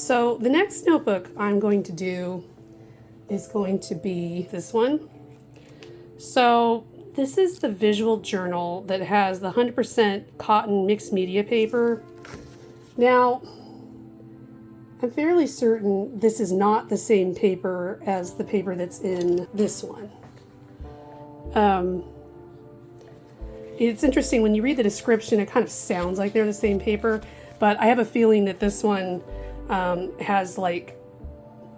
So the next notebook I'm going to do is going to be this one. So this is the visual journal that has the 100% cotton mixed media paper. Now, I'm fairly certain this is not the same paper as the paper that's in this one. It's interesting, when you read the description, it kind of sounds like they're the same paper, but I have a feeling that this one has like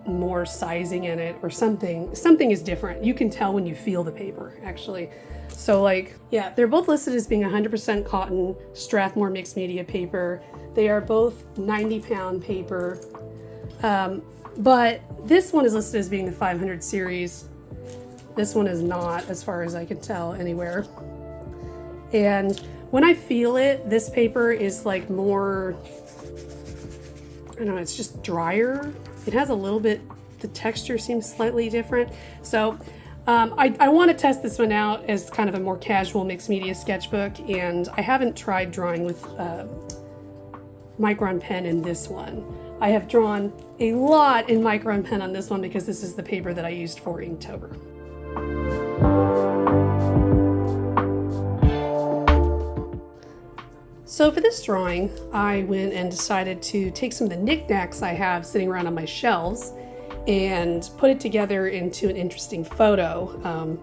more sizing in it or something. Something is different. You can tell when you feel the paper, actually. So like, yeah, they're both listed as being 100% cotton Strathmore Mixed Media paper. They are both 90-pound paper. But this one is listed as being the 500 series. This one is not, as far as I can tell, anywhere. And when I feel it, this paper is like more, I don't know, it's just drier. It has a little bit, the texture seems slightly different. So I want to test this one out as kind of a more casual mixed media sketchbook, and I haven't tried drawing with Micron pen in this one. I have drawn a lot in Micron pen on this one because this is the paper that I used for Inktober. So for this drawing, I went and decided to take some of the knickknacks I have sitting around on my shelves and put it together into an interesting photo.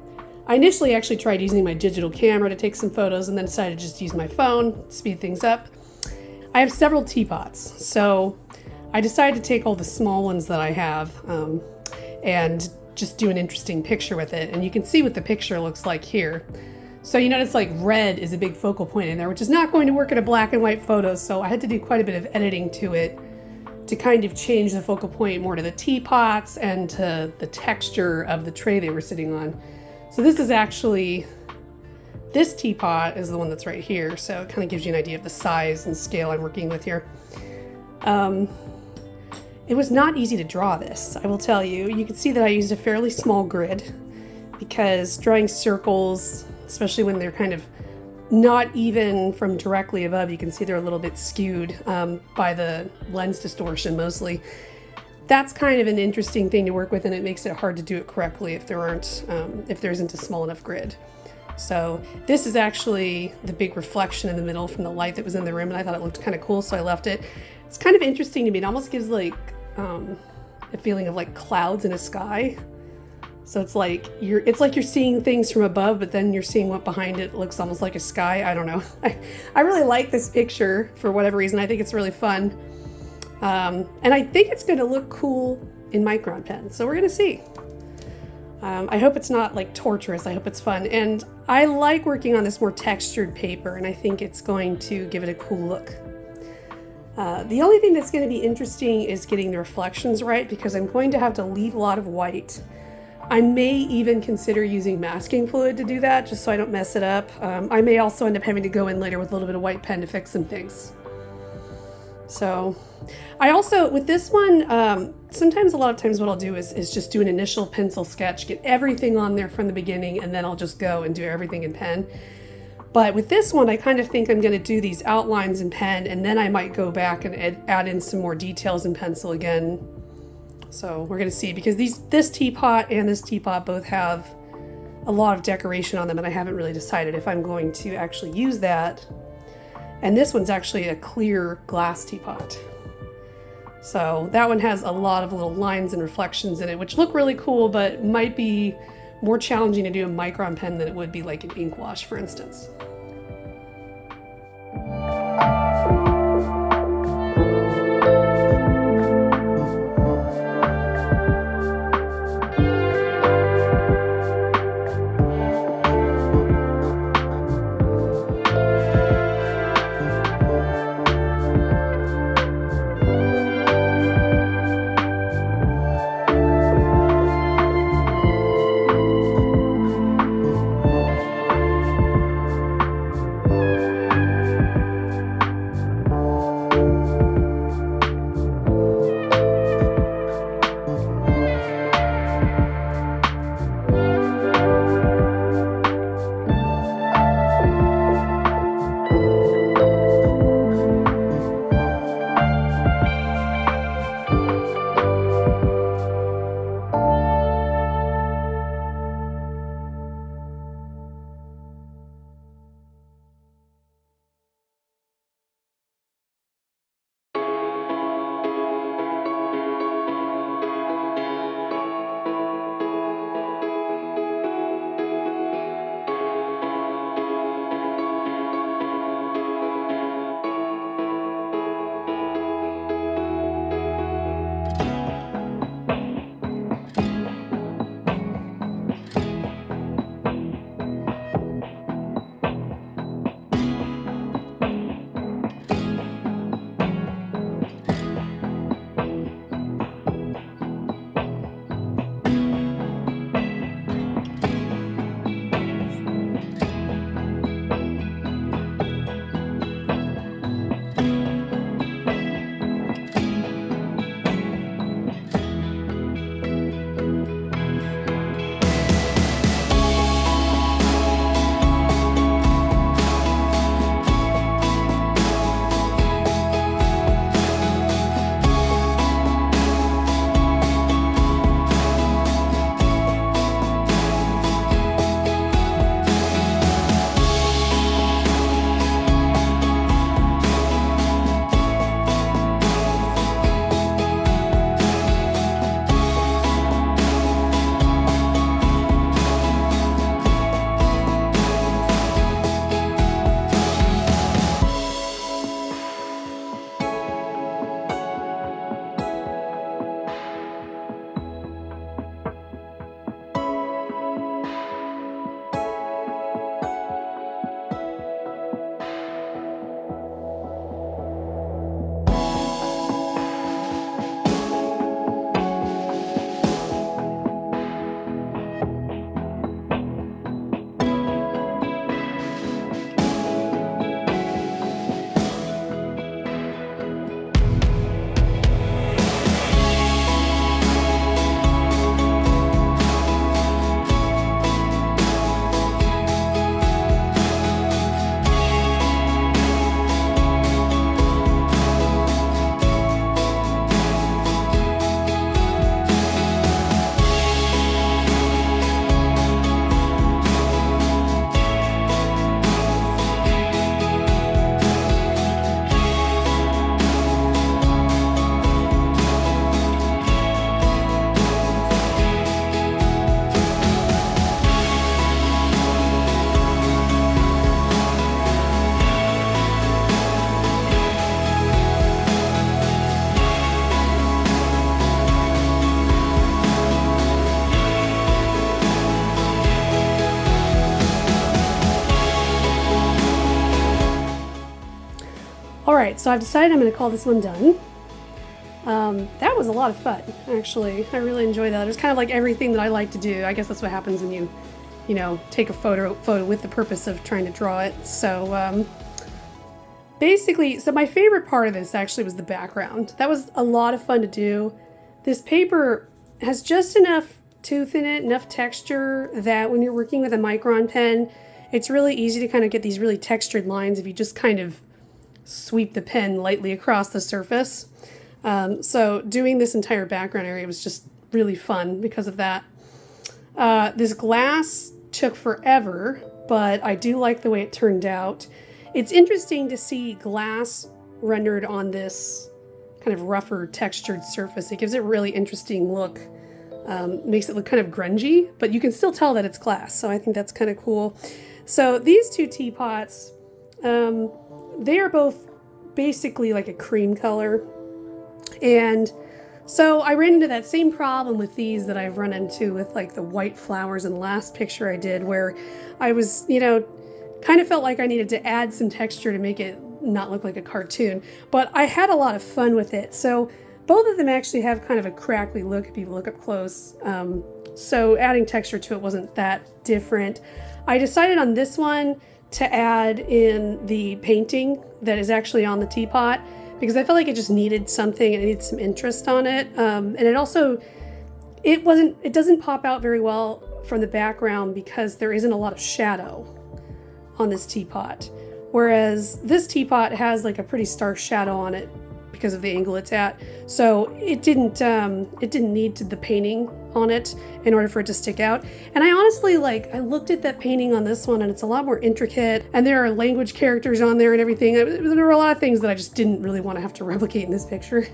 I initially actually tried using my digital camera to take some photos and then decided to just use my phone, speed things up. I have several teapots, so I decided to take all the small ones that I have and just do an interesting picture with it. And you can see what the picture looks like here. So you notice like red is a big focal point in there, which is not going to work in a black and white photo. So I had to do quite a bit of editing to it to kind of change the focal point more to the teapots and to the texture of the tray they were sitting on. So this is actually, this teapot is the one that's right here. So it kind of gives you an idea of the size and scale I'm working with here. It was not easy to draw this, I will tell you. You can see that I used a fairly small grid because drawing circles, especially when they're kind of not even from directly above, you can see they're a little bit skewed by the lens distortion mostly. That's kind of an interesting thing to work with, and it makes it hard to do it correctly if there isn't a small enough grid. So this is actually the big reflection in the middle from the light that was in the room, and I thought it looked kind of cool, so I left it. It's kind of interesting to me. It almost gives like a feeling of like clouds in a sky. So it's like you're seeing things from above, but then you're seeing what behind it looks almost like a sky. I don't know. I really like this picture for whatever reason. I think it's really fun. And I think it's going to look cool in Micron pen. So we're going to see. I hope it's not like torturous. I hope it's fun. And I like working on this more textured paper, and I think it's going to give it a cool look. The only thing that's going to be interesting is getting the reflections right, because I'm going to have to leave a lot of white. I may even consider using masking fluid to do that, just so I don't mess it up. I may also end up having to go in later with a little bit of white pen to fix some things. So I also, with this one, sometimes a lot of times what I'll do is just do an initial pencil sketch, get everything on there from the beginning, and then I'll just go and do everything in pen. But with this one, I kind of think I'm going to do these outlines in pen, and then I might go back and add in some more details in pencil again. So we're going to see, because this teapot and this teapot both have a lot of decoration on them, and I haven't really decided if I'm going to actually use that. And this one's actually a clear glass teapot. So that one has a lot of little lines and reflections in it, which look really cool, but might be more challenging to do in Micron pen than it would be like an ink wash, for instance. right, so I've decided I'm going to call this one done. That was a lot of fun, actually. I really enjoyed that. It was kind of like everything that I like to do. I guess that's what happens when you know, take a photo with the purpose of trying to draw it. So, basically, so my favorite part of this actually was the background. That was a lot of fun to do. This paper has just enough tooth in it, enough texture that when you're working with a Micron pen, it's really easy to kind of get these really textured lines if you just kind of sweep the pen lightly across the surface. So doing this entire background area was just really fun because of that. This glass took forever, but I do like the way it turned out. It's interesting to see glass rendered on this kind of rougher textured surface. It gives it a really interesting look. Makes it look kind of grungy, but you can still tell that it's glass, so I think that's kind of cool. So these two teapots, they are both basically like a cream color. And so I ran into that same problem with these that I've run into with like the white flowers in the last picture I did, where I was, you know, kind of felt like I needed to add some texture to make it not look like a cartoon, but I had a lot of fun with it. So both of them actually have kind of a crackly look if you look up close. So adding texture to it wasn't that different. I decided on this one to add in the painting that is actually on the teapot, because I felt like it just needed something and it needed some interest on it. And it also, it doesn't pop out very well from the background because there isn't a lot of shadow on this teapot. Whereas this teapot has like a pretty stark shadow on it because of the angle it's at. So it didn't need the painting on it in order for it to stick out. And I honestly, I looked at that painting on this one and it's a lot more intricate, and there are language characters on there and everything. There were a lot of things that I just didn't really want to have to replicate in this picture.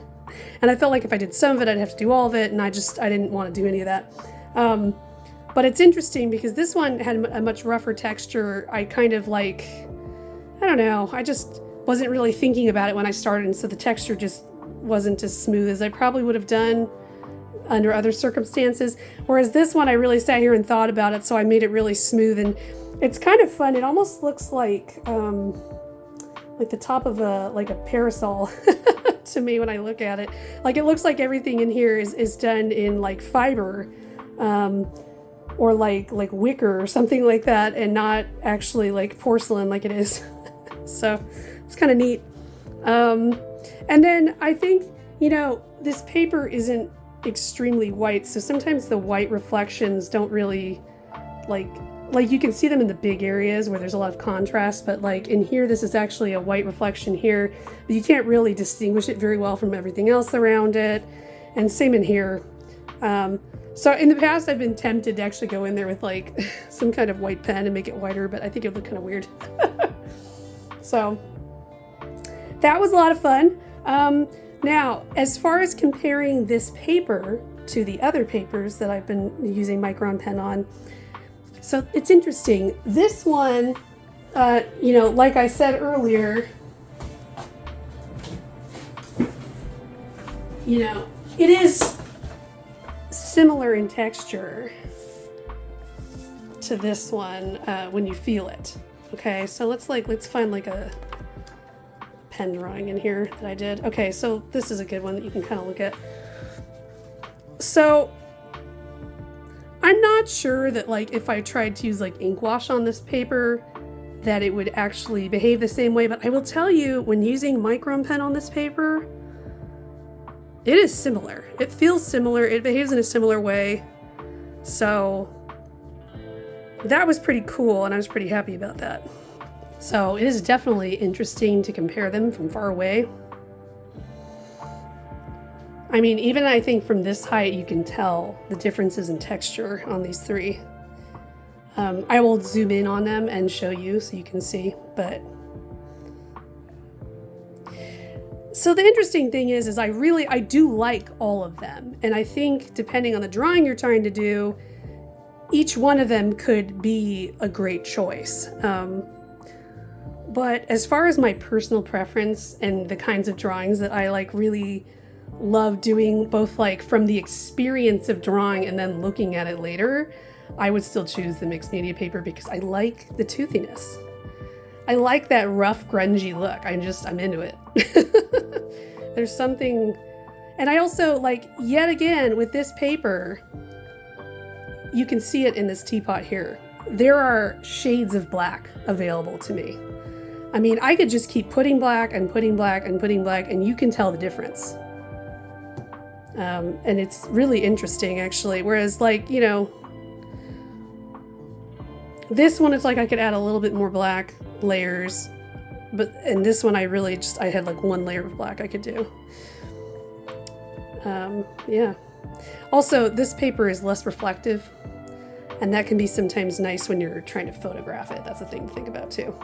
And I felt like if I did some of it, I'd have to do all of it, and I didn't want to do any of that. But it's interesting because this one had a much rougher texture. I kind of I don't know, I just wasn't really thinking about it when I started, and so the texture just wasn't as smooth as I probably would have done under other circumstances. Whereas this one, I really sat here and thought about it, so I made it really smooth, and it's kind of fun. It almost looks like the top of a parasol to me when I look at it. Like, it looks like everything in here is done in like fiber, or like wicker or something like that, and not actually like porcelain like it is. So it's kind of neat. And then I think, this paper isn't extremely white, so sometimes the white reflections don't really like you can see them in the big areas where there's a lot of contrast, but like in here, this is actually a white reflection here, but you can't really distinguish it very well from everything else around it. And same in here. So in the past, I've been tempted to actually go in there with like some kind of white pen and make it whiter, but I think it would look kind of weird. So that was a lot of fun. Now, as far as comparing this paper to the other papers that I've been using Micron pen on, so it's interesting. This one, like I said earlier, it is similar in texture to this one when you feel it. Okay, so let's find like a pen drawing in here that I did. Okay, so this is a good one that you can kind of look at. So I'm not sure that if I tried to use ink wash on this paper that it would actually behave the same way, but I will tell you, when using Micron pen on this paper, it is similar. It feels similar. It behaves in a similar way. So that was pretty cool, and I was pretty happy about that. So it is definitely interesting to compare them from far away. I mean, even I think from this height, you can tell the differences in texture on these three. I will zoom in on them and show you so you can see, but... So the interesting thing is I do like all of them. And I think depending on the drawing you're trying to do, each one of them could be a great choice. But as far as my personal preference and the kinds of drawings that I really love doing, both from the experience of drawing and then looking at it later, I would still choose the mixed media paper because I like the toothiness. I like that rough, grungy look. I'm into it. There's something, and I also like, yet again, with this paper, you can see it in this teapot here. There are shades of black available to me. I mean, I could just keep putting black and putting black and putting black, and you can tell the difference. And it's really interesting, actually. Whereas, like, you know, this one, it's like I could add a little bit more black layers, and this one I had like one layer of black I could do. Yeah. Also, this paper is less reflective, and that can be sometimes nice when you're trying to photograph it. That's a thing to think about too.